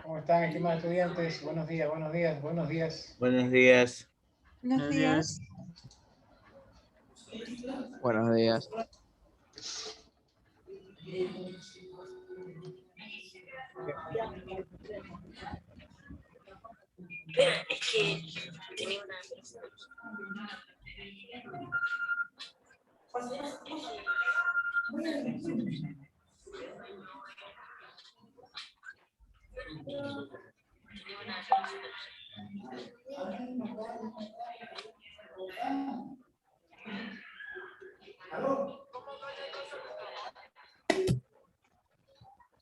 ¿Cómo están, estimados estudiantes? Buenos días, buenos días, buenos días. Buenos días. Buenos días. Buenos días. Espera, es que tenía una...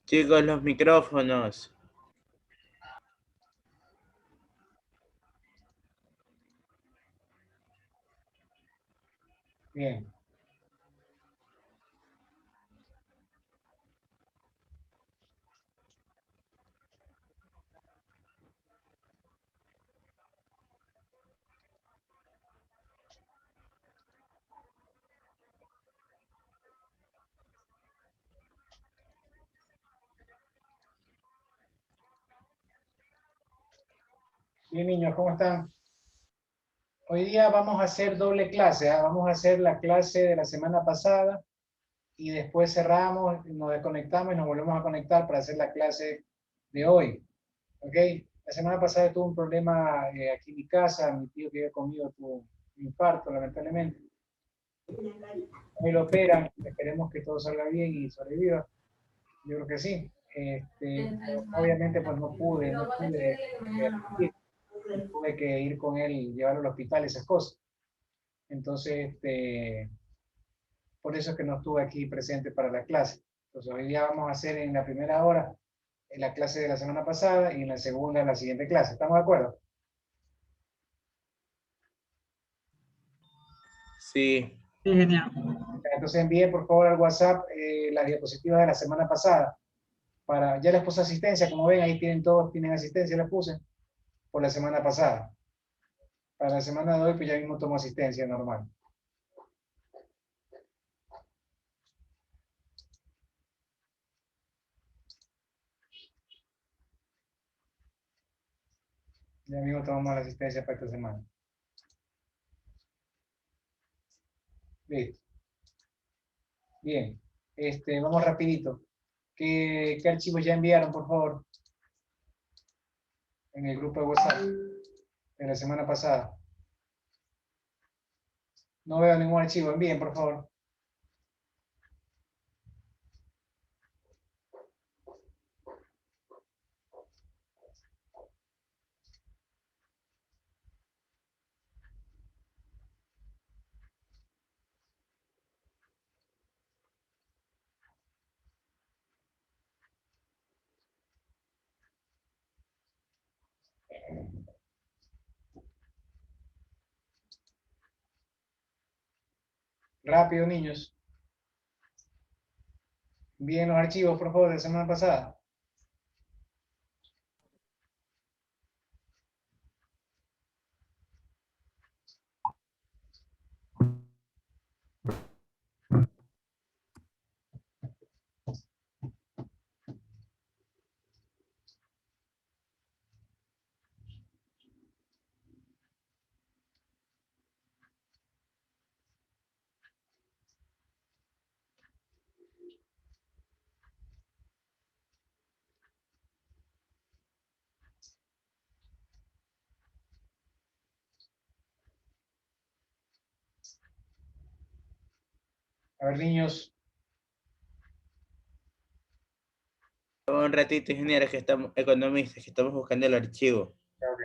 Chicos, los micrófonos. Bien. Bien, niños, ¿cómo están? Hoy día vamos a hacer doble clase, ¿ah? Vamos a hacer la clase de la semana pasada y después cerramos, nos desconectamos y nos volvemos a conectar para hacer la clase de hoy. ¿Ok? La semana pasada tuve un problema aquí en mi casa, mi tío que vive conmigo tuvo un infarto, lamentablemente. Hoy lo operan, esperemos que todo salga bien y sobreviva. Yo creo que sí. Obviamente, pues no pude asistir. Tuve que ir con él y llevarlo al hospital, esas cosas. Entonces, por eso es que no estuve aquí presente para la clase. Entonces, hoy día vamos a hacer en la primera hora la clase de la semana pasada y en la segunda la siguiente clase. ¿Estamos de acuerdo? Sí. Sí, genial. Entonces envíe por favor al WhatsApp las diapositivas de la semana pasada. Ya les puse asistencia, como ven, ahí tienen todos, tienen asistencia, les puse por la semana pasada. Para la semana de hoy, pues ya mismo tomo asistencia normal. Ya mismo tomamos la asistencia para esta semana. Listo. Bien. Vamos rapidito. ¿Qué archivos ya enviaron, por favor? En el grupo de WhatsApp de la semana pasada. No veo ningún archivo. Envíen, por favor. Rápido, niños. Envíen los archivos, por favor, de la semana pasada. A ver, niños. Un ratito, ingeniero, que estamos, economistas, que estamos buscando el archivo. Ok.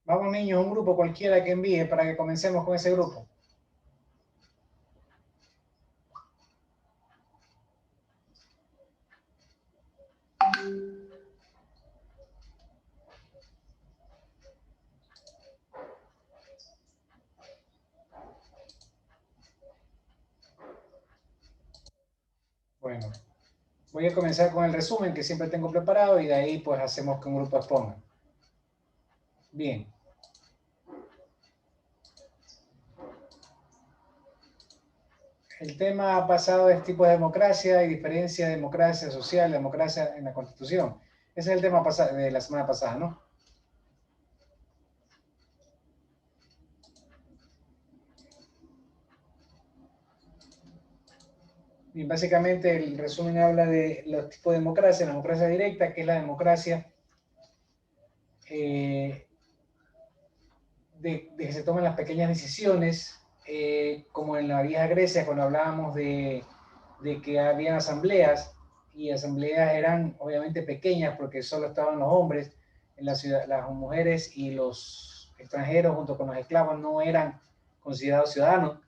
Vamos niños, un grupo cualquiera que envíe para que comencemos con ese grupo. Bueno, voy a comenzar con el resumen que siempre tengo preparado y de ahí pues hacemos que un grupo exponga. Bien. El tema pasado es tipo de democracia y diferencia de democracia social, democracia en la Constitución. Ese es el tema de la semana pasada, ¿no? Bien, básicamente el resumen habla de los tipos de democracia, la democracia directa, que es la democracia de que se toman las pequeñas decisiones, como en la vieja Grecia, cuando hablábamos de que había asambleas, y asambleas eran obviamente pequeñas porque solo estaban los hombres en la ciudad, las mujeres y los extranjeros junto con los esclavos no eran considerados ciudadanos,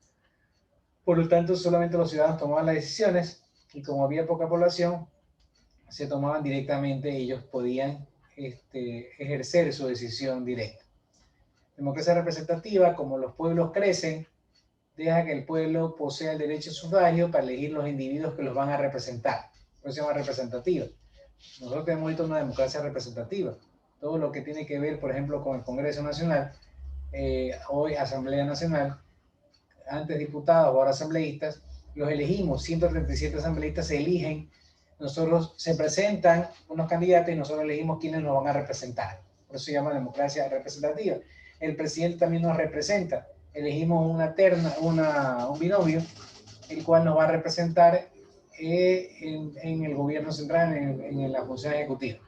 por lo tanto solamente los ciudadanos tomaban las decisiones y como había poca población, se tomaban directamente, ellos podían ejercer su decisión directa. Democracia representativa, como los pueblos crecen, deja que el pueblo posea el derecho a sufragio para elegir los individuos que los van a representar. Por eso se llama representativa. Nosotros tenemos ahorita una democracia representativa. Todo lo que tiene que ver, por ejemplo, con el Congreso Nacional, hoy Asamblea Nacional, antes diputados, ahora asambleístas, los elegimos, 137 asambleístas se eligen, nosotros se presentan unos candidatos y nosotros elegimos quiénes nos van a representar. Por eso se llama democracia representativa. El presidente también nos representa. Elegimos una terna, un binomio, el cual nos va a representar en el gobierno central, en la función ejecutiva.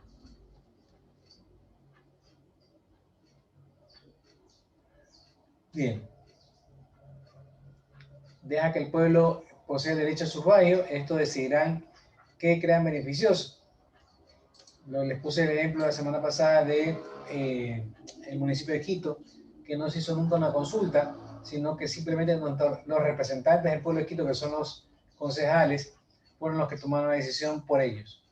Bien. Deja que el pueblo posea el derecho a sufragio, esto decidirán qué crean beneficioso. Les puse el ejemplo la semana pasada de el municipio de Quito, que no se hizo nunca una consulta, sino que simplemente los representantes del pueblo de Quito, que son los concejales, fueron los que tomaron la decisión por ellos,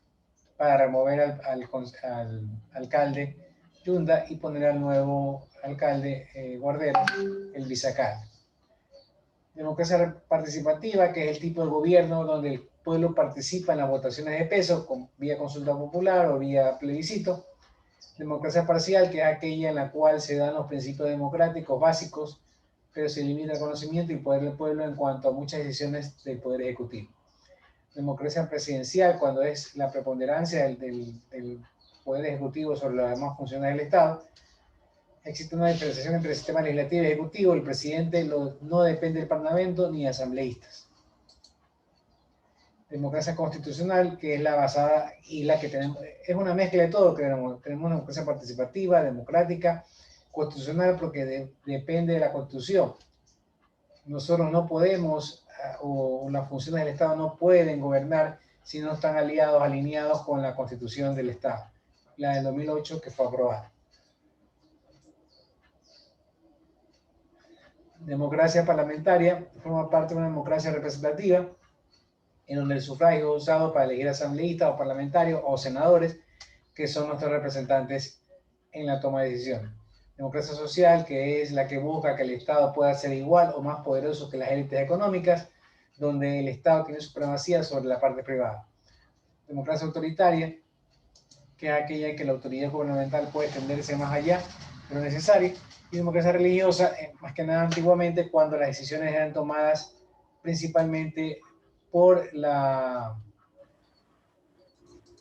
para remover al alcalde Yunda y poner al nuevo alcalde Guardera, el vicealcalde. Democracia participativa, que es el tipo de gobierno donde el pueblo participa en las votaciones de peso, vía consulta popular o vía plebiscito. Democracia parcial, que es aquella en la cual se dan los principios democráticos básicos, pero se limita el conocimiento y poder del pueblo en cuanto a muchas decisiones del Poder Ejecutivo. Democracia presidencial, cuando es la preponderancia del Poder Ejecutivo sobre las demás funciones del Estado. Existe una diferenciación entre el sistema legislativo y ejecutivo. El presidente no depende del parlamento ni de asambleístas. Democracia constitucional, que es la basada y la que tenemos, es una mezcla de todo. Tenemos una democracia participativa, democrática, constitucional, porque depende de la Constitución. Nosotros no podemos, o las funciones del Estado no pueden gobernar si no están alineados con la Constitución del Estado, la del 2008 que fue aprobada. Democracia parlamentaria forma parte de una democracia representativa en donde el sufragio es usado para elegir asambleístas o parlamentarios o senadores que son nuestros representantes en la toma de decisiones. Democracia social, que es la que busca que el Estado pueda ser igual o más poderoso que las élites económicas, donde el Estado tiene supremacía sobre la parte privada. Democracia autoritaria, que es aquella en que la autoridad gubernamental puede extenderse más allá de lo necesario. Y democracia religiosa, más que nada antiguamente, cuando las decisiones eran tomadas principalmente por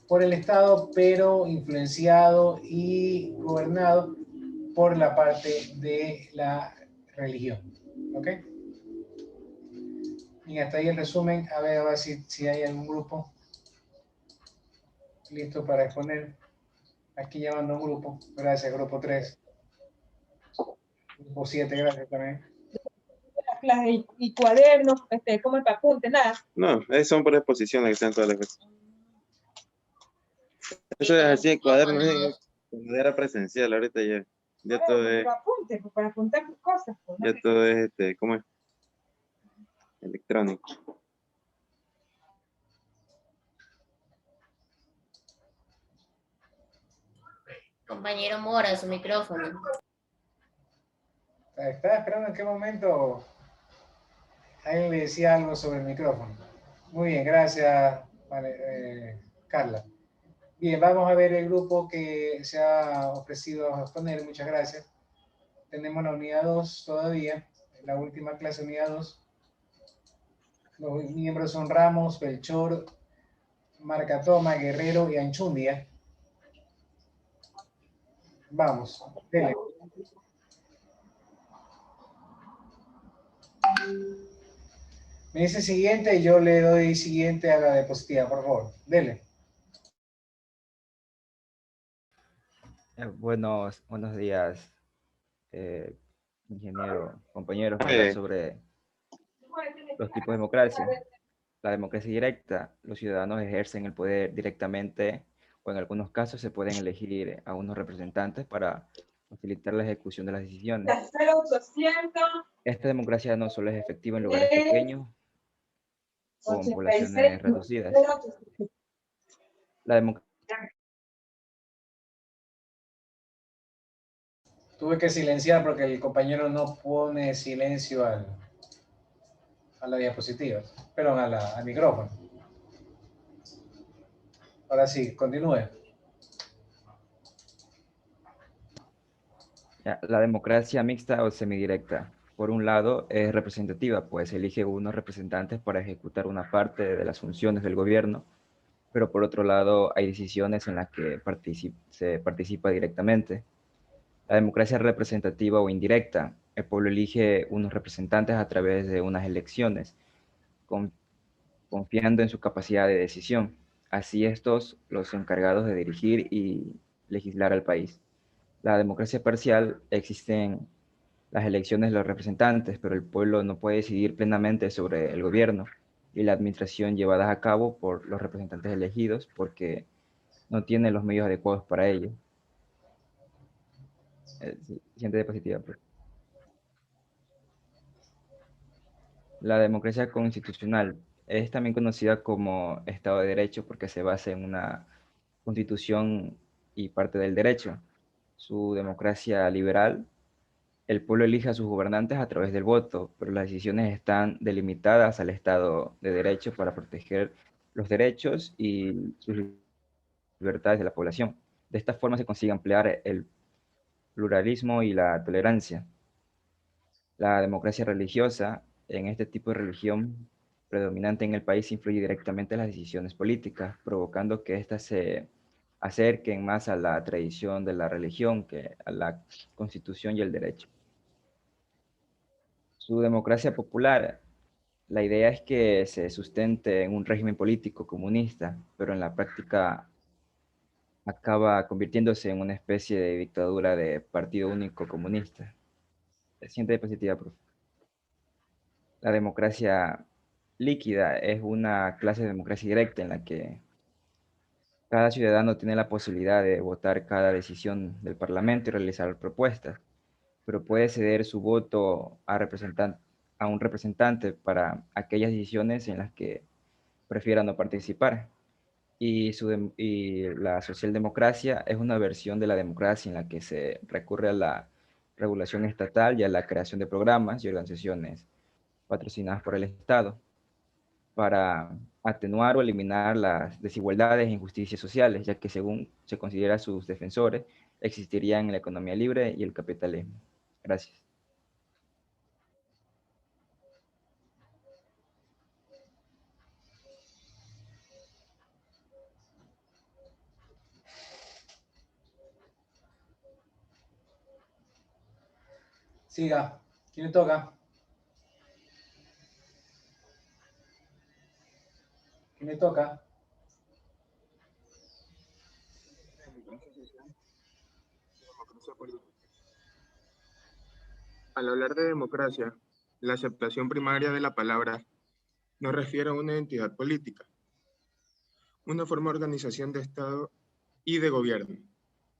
por el Estado, pero influenciado y gobernado por la parte de la religión. ¿Ok? Y hasta ahí el resumen. A ver si hay algún grupo listo para exponer. Aquí llamando un grupo. Gracias, grupo 3. Grupo 7, gracias también. Y cuadernos, como el apunte, nada. No, son por exposiciones que están todas las cosas. Eso es así, cuadernos, cuando era presencial, ahorita ya todo es, Apunte, para apuntar cosas. ya todo es, ¿cómo es? Electrónico. Compañero Mora, su micrófono. Estaba esperando en qué momento alguien le decía algo sobre el micrófono. Muy bien, gracias, Carla. Bien, vamos a ver el grupo que se ha ofrecido a exponer. Muchas gracias. Tenemos la unidad 2 todavía, la última clase unidad 2. Los miembros son Ramos, Belchor, Marcatoma, Guerrero y Anchundia. Vamos, dele. Me dice siguiente y yo le doy siguiente a la diapositiva, por favor. Dele. Buenos días, ingeniero, compañeros. Voy a hablar sobre los tipos de democracia. La democracia directa, los ciudadanos ejercen el poder directamente o en algunos casos se pueden elegir a unos representantes para facilitar la ejecución de las decisiones. Esta democracia no solo es efectiva en lugares pequeños con poblaciones reducidas. La democracia Tuve que silenciar porque el compañero no pone silencio a la diapositiva, perdón, al micrófono. Ahora sí, continúe. La democracia mixta o semidirecta, por un lado, es representativa, pues elige unos representantes para ejecutar una parte de las funciones del gobierno, pero por otro lado hay decisiones en las que se participa directamente. La democracia representativa o indirecta, el pueblo elige unos representantes a través de unas elecciones, confiando en su capacidad de decisión. Así estos los encargados de dirigir y legislar al país. La democracia parcial, existen las elecciones de los representantes, pero el pueblo no puede decidir plenamente sobre el gobierno y la administración llevada a cabo por los representantes elegidos porque no tiene los medios adecuados para ello. Siguiente diapositiva, pues. La democracia constitucional es también conocida como Estado de Derecho porque se basa en una constitución y parte del derecho. Su democracia liberal, el pueblo elige a sus gobernantes a través del voto, pero las decisiones están delimitadas al Estado de Derecho para proteger los derechos y sus libertades de la población. De esta forma se consigue ampliar el pluralismo y la tolerancia. La democracia religiosa, en este tipo de religión predominante en el país, influye directamente en las decisiones políticas, provocando que éstas se acerquen más a la tradición de la religión que a la constitución y el derecho. Su democracia popular, la idea es que se sustente en un régimen político comunista, pero en la práctica acaba convirtiéndose en una especie de dictadura de partido único comunista. Siguiente diapositiva, por favor. La democracia líquida es una clase de democracia directa en la que cada ciudadano tiene la posibilidad de votar cada decisión del Parlamento y realizar propuestas, pero puede ceder su voto a un representante para aquellas decisiones en las que prefiera no participar. Y la socialdemocracia es una versión de la democracia en la que se recurre a la regulación estatal y a la creación de programas y organizaciones patrocinadas por el Estado para atenuar o eliminar las desigualdades e injusticias sociales, ya que según se considera sus defensores, existirían la economía libre y el capitalismo. Gracias. Siga. ¿Quién le toca? ¿Quién le toca? Al hablar de democracia, la aceptación primaria de la palabra nos refiere a una entidad política, una forma de organización de Estado y de gobierno.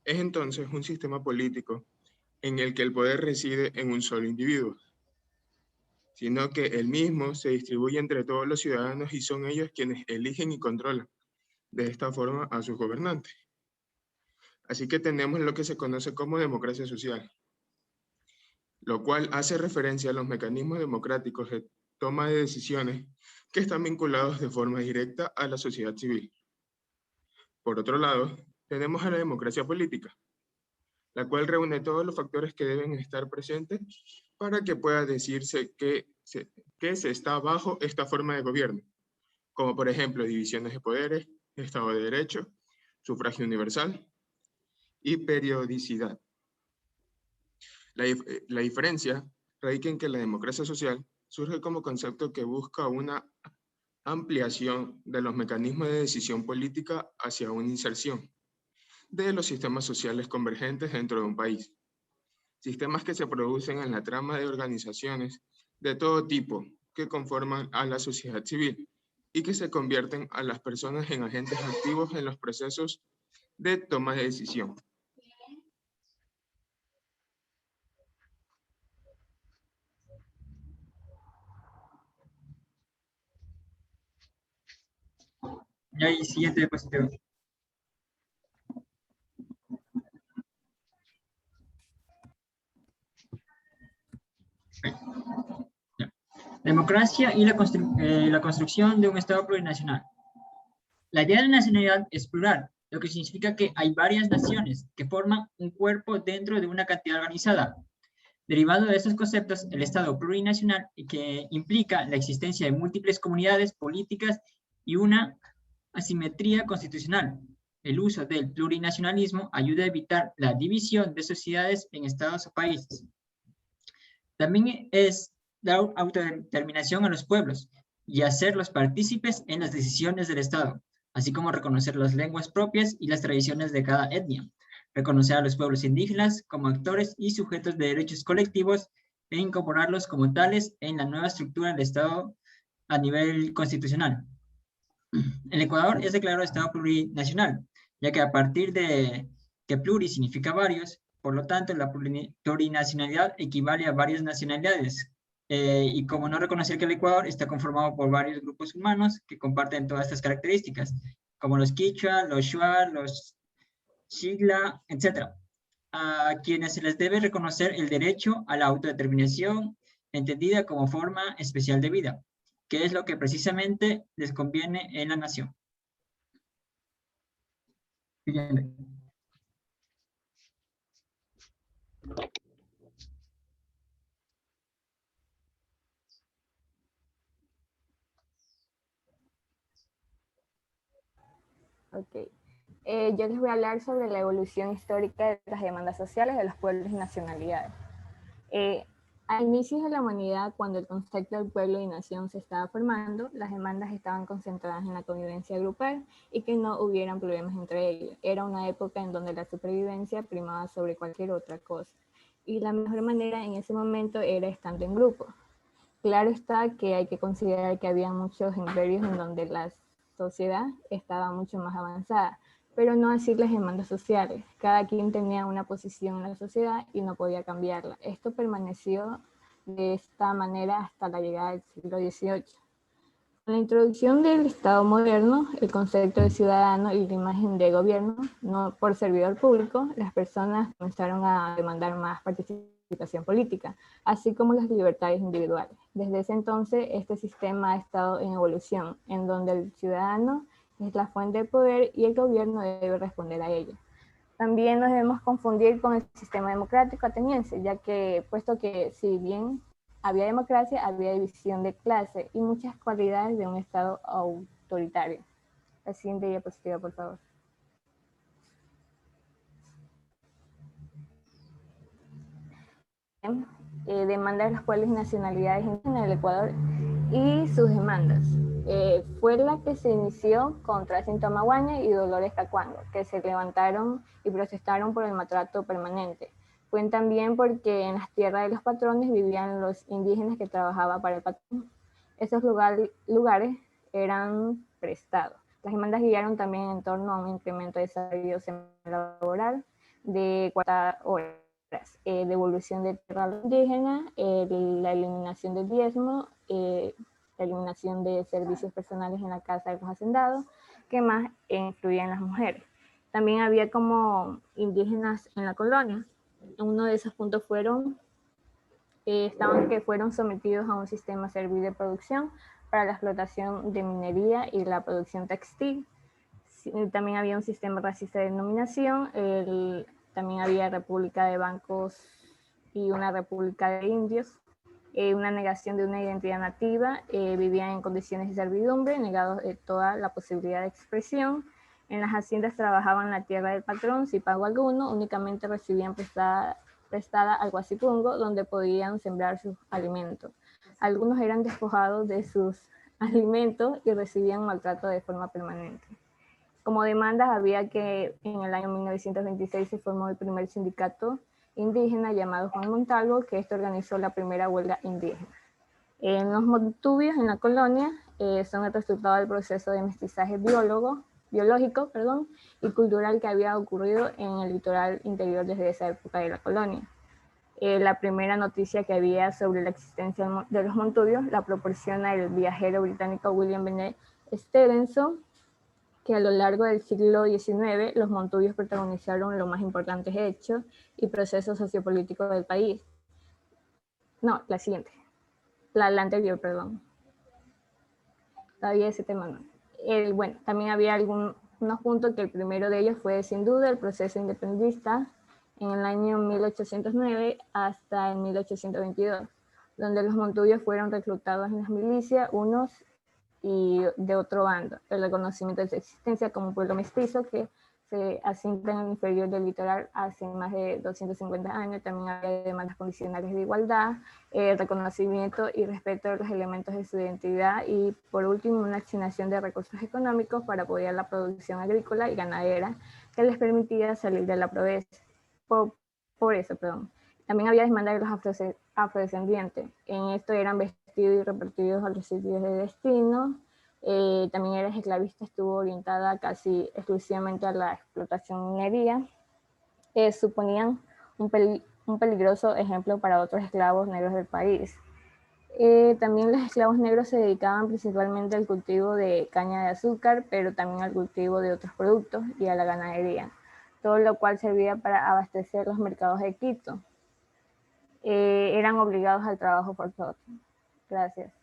Es entonces un sistema político en el que el poder reside en un solo individuo, sino que el mismo se distribuye entre todos los ciudadanos y son ellos quienes eligen y controlan de esta forma a sus gobernantes. Así que tenemos lo que se conoce como democracia social, lo cual hace referencia a los mecanismos democráticos de toma de decisiones que están vinculados de forma directa a la sociedad civil. Por otro lado, tenemos a la democracia política, la cual reúne todos los factores que deben estar presentes para que pueda decirse que se está bajo esta forma de gobierno, como por ejemplo divisiones de poderes, Estado de Derecho, sufragio universal y periodicidad. La diferencia radica en que la democracia social surge como concepto que busca una ampliación de los mecanismos de decisión política hacia una inserción de los sistemas sociales convergentes dentro de un país. Sistemas que se producen en la trama de organizaciones de todo tipo que conforman a la sociedad civil y que se convierten a las personas en agentes activos en los procesos de toma de decisión. Ya, y siguiente diapositiva. Ya. Democracia y la construcción de un Estado plurinacional. La idea de nacionalidad es plural, lo que significa que hay varias naciones que forman un cuerpo dentro de una cantidad organizada. Derivado de estos conceptos, el Estado plurinacional, que implica la existencia de múltiples comunidades políticas y una asimetría constitucional. El uso del plurinacionalismo ayuda a evitar la división de sociedades en estados o países. También es dar autodeterminación a los pueblos y hacerlos partícipes en las decisiones del Estado, así como reconocer las lenguas propias y las tradiciones de cada etnia, reconocer a los pueblos indígenas como actores y sujetos de derechos colectivos e incorporarlos como tales en la nueva estructura del Estado a nivel constitucional. El Ecuador es declarado Estado plurinacional, ya que a partir de que pluri significa varios, por lo tanto la plurinacionalidad equivale a varias nacionalidades. Y como no reconocer que el Ecuador está conformado por varios grupos humanos que comparten todas estas características, como los quichua, los shuar, los xigla, etc., a quienes se les debe reconocer el derecho a la autodeterminación entendida como forma especial de vida, que es lo que precisamente les conviene en la nación. Siguiente. Ok. Yo les voy a hablar sobre la evolución histórica de las demandas sociales de los pueblos y nacionalidades. A inicios de la humanidad, cuando el concepto del pueblo y nación se estaba formando, las demandas estaban concentradas en la convivencia grupal y que no hubieran problemas entre ellos. Era una época en donde la supervivencia primaba sobre cualquier otra cosa. Y la mejor manera en ese momento era estando en grupo. Claro está que hay que considerar que había muchos imperios en donde la sociedad estaba mucho más avanzada, pero no así las demandas sociales. Cada quien tenía una posición en la sociedad y no podía cambiarla. Esto permaneció de esta manera hasta la llegada del siglo XVIII. Con la introducción del Estado moderno, el concepto de ciudadano y la imagen de gobierno, no por servidor público, las personas comenzaron a demandar más participación política, así como las libertades individuales. Desde ese entonces, este sistema ha estado en evolución, en donde el ciudadano es la fuente de poder y el gobierno debe responder a ella. También nos debemos confundir con el sistema democrático ateniense, ya que, puesto que si bien había democracia, había división de clase y muchas cualidades de un Estado autoritario. La siguiente diapositiva, por favor. demandas de los pueblos y nacionalidades indígenas del Ecuador y sus demandas. Fue la que se inició contra Jacinto Amaguaña y Dolores Cacuango, que se levantaron y protestaron por el maltrato permanente. Fue también porque en las tierras de los patrones vivían los indígenas que trabajaban para el patrón. Esos lugares eran prestados. Las demandas guiaron también en torno a un incremento de salario laboral de 40 horas, devolución de tierra indígena, la eliminación del diezmo, la eliminación de servicios personales en la casa de los hacendados, que más influían las mujeres. También había como indígenas en la colonia. Uno de esos puntos fueron que fueron sometidos a un sistema servil de producción para la explotación de minería y la producción textil. También había un sistema racista de denominación, también había república de bancos y una república de indios, una negación de una identidad nativa, vivían en condiciones de servidumbre, negados de toda la posibilidad de expresión. En las haciendas trabajaban la tierra del patrón sin pago alguno, únicamente recibían prestada al guasipungo, donde podían sembrar sus alimentos. Algunos eran despojados de sus alimentos y recibían maltrato de forma permanente. Como demandas había que en el año 1926 se formó el primer sindicato indígena llamado Juan Montalvo, que esto organizó la primera huelga indígena. Los montubios en la colonia son el resultado del proceso de mestizaje biológico y cultural que había ocurrido en el litoral interior desde esa época de la colonia. La primera noticia que había sobre la existencia de los montubios la proporciona el viajero británico William Bennett Stevenson, que a lo largo del siglo XIX los montubios protagonizaron los más importantes hechos y procesos sociopolíticos del país. No, la anterior, perdón. Todavía ese tema no. Bueno, también había algunos puntos que el primero de ellos fue sin duda el proceso independentista en el año 1809 hasta el 1822, donde los montubios fueron reclutados en las milicias, unos y de otro bando. El reconocimiento de su existencia como un pueblo mestizo que se asienta en el inferior del litoral hace más de 250 años. También había demandas condicionales de igualdad, reconocimiento y respeto de los elementos de su identidad y, por último, una asignación de recursos económicos para apoyar la producción agrícola y ganadera que les permitía salir de la pobreza. También había demandas de los afrodescendientes. En esto eran vestidos y repartidos a los sitios de destino. También era esclavista, estuvo orientada casi exclusivamente a la explotación minería. Suponían un peligroso ejemplo para otros esclavos negros del país. También los esclavos negros se dedicaban principalmente al cultivo de caña de azúcar, pero también al cultivo de otros productos y a la ganadería, todo lo cual servía para abastecer los mercados de Quito. Eran obligados al trabajo forzoso. Gracias.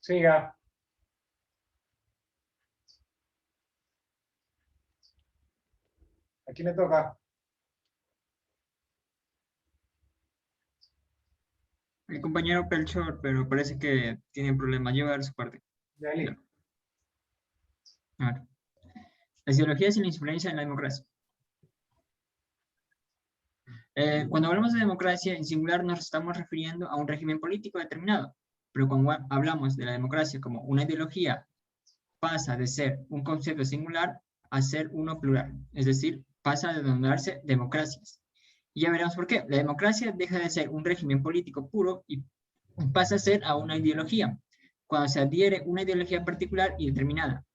Siga. ¿A quién le toca? El compañero Pelchor, pero parece que tiene problemas. Yo voy a dar su parte. Dale. A ver. Las ideologías y la influencia en la democracia. Cuando hablamos de democracia, en singular nos estamos refiriendo a un régimen político determinado, pero cuando hablamos de la democracia como una ideología, pasa de ser un concepto singular a ser uno plural, es decir, pasa a denominarse democracias. Y ya veremos por qué. La democracia deja de ser un régimen político puro y pasa a ser a una ideología, cuando se adhiere una ideología particular y determinada,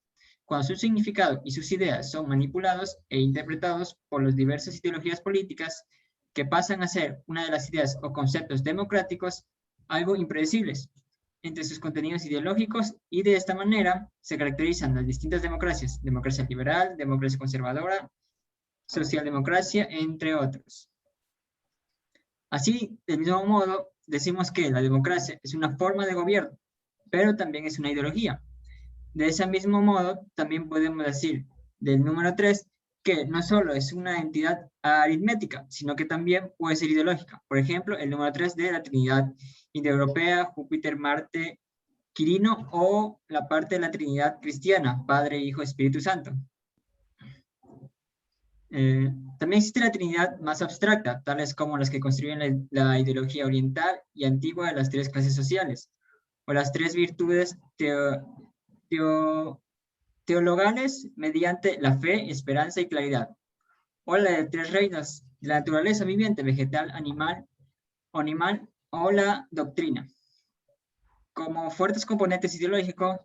cuando su significado y sus ideas son manipulados e interpretados por las diversas ideologías políticas que pasan a ser una de las ideas o conceptos democráticos algo impredecibles entre sus contenidos ideológicos, y de esta manera se caracterizan las distintas democracias: democracia liberal, democracia conservadora, socialdemocracia, entre otros. Así, del mismo modo, decimos que la democracia es una forma de gobierno, pero también es una ideología. De ese mismo modo, también podemos decir del número 3 que no solo es una entidad aritmética, sino que también puede ser ideológica. Por ejemplo, el número 3 de la Trinidad indoeuropea, Júpiter, Marte, Quirino, o la parte de la Trinidad cristiana, Padre, Hijo, Espíritu Santo. También existe la Trinidad más abstracta, tales como las que construyen la ideología oriental y antigua de las tres clases sociales, o las tres virtudes teologales mediante la fe, esperanza y claridad, o la de tres reinos, de la naturaleza viviente, vegetal, animal, o la doctrina. Como fuertes componentes ideológicos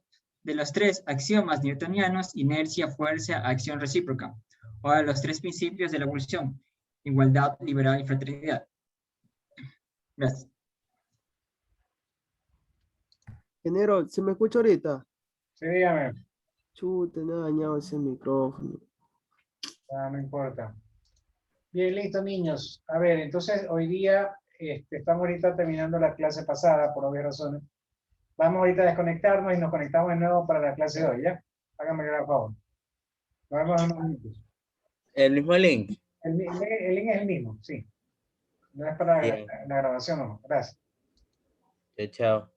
de los tres axiomas newtonianos, inercia, fuerza, acción recíproca, o de los tres principios de la evolución, igualdad, libertad y fraternidad. Gracias. Ingeniero, ¿se me escucha ahorita? Sí, dígame. Chuta, me ha dañado ese micrófono. Ah, no importa. Bien, listo, niños. A ver, entonces hoy día estamos ahorita terminando la clase pasada, por obvias razones. Vamos ahorita a desconectarnos y nos conectamos de nuevo para la clase de hoy, ¿ya? Háganme el favor. Nos vemos en unos minutos. El mismo link. El link es el mismo, sí. No es para Bien. la grabación, no. Gracias. Chao.